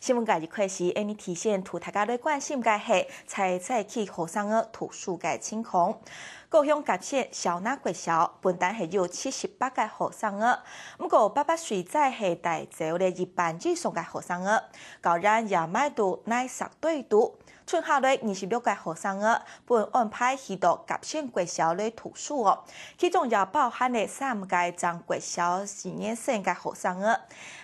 新闻界一块是，因提醒图大家对关心嘅系才在去学生嘅图书嘅情况。高雄甲县小那国小本单系有78个学生嘅，不过88岁在系大走咧一半以上嘅学生嘅，高然也买到乃10对度。剩下嚟26个学生嘅，本安排去到甲县国小咧图书哦，其中也包含了3个从国小4年生嘅学生嘅。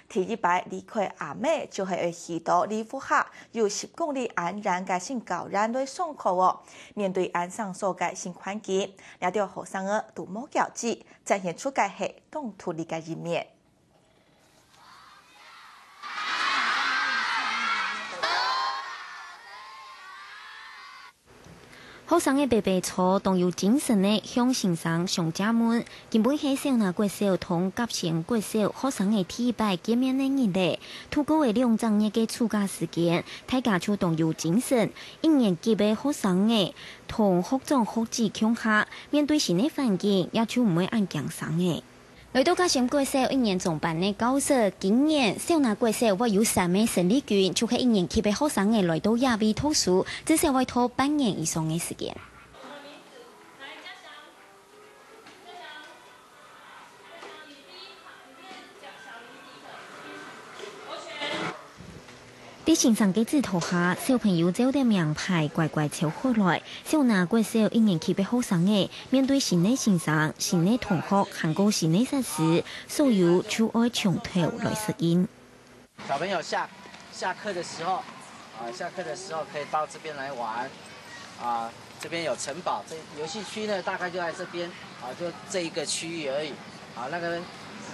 第一排离开阿妹就系去到李福下，有10公里安然嘅新高然对上课哦。面对安上所嘅新环境，了到学生嘅独摸交际，展现出嘅系动土力嘅一面。学生的白白错，动有精神的向先生上家门。根本系小那国小同甲县国小学生的第一摆见面的日例，透过的2整日的暑假时间，大家就动有精神。1年级的学生的同学长学姊强下，面对新的环境，也就唔会按强生的。来到甲县国小1年中班的教师，今年小那国小我有3名生力军，就系1年级的学生嘅来到亚维图书，至少会拖半年以上的时间。在欣赏嘅指导下，小朋友走得名牌乖乖抄下来。小那国小1年级嘅学生嘅，面对新的先生、新的同学，还有新的设施，所有就爱从头来适应。小朋友下课的时候，下课的时候可以到这边来玩，这边有城堡，这游戏区呢大概就在这边，就这一个区域而已，那个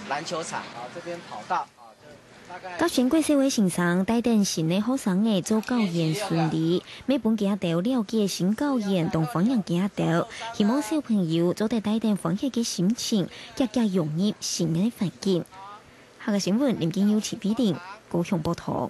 篮球场，这边跑道。甲县国小的先生带领新的学生嘅做教研顺利，每本家长了解新教研同方向家长，希望小朋友做得带领欢喜嘅心情，更加融入新的环境。下个新闻，林建佑、齐必定高雄报道。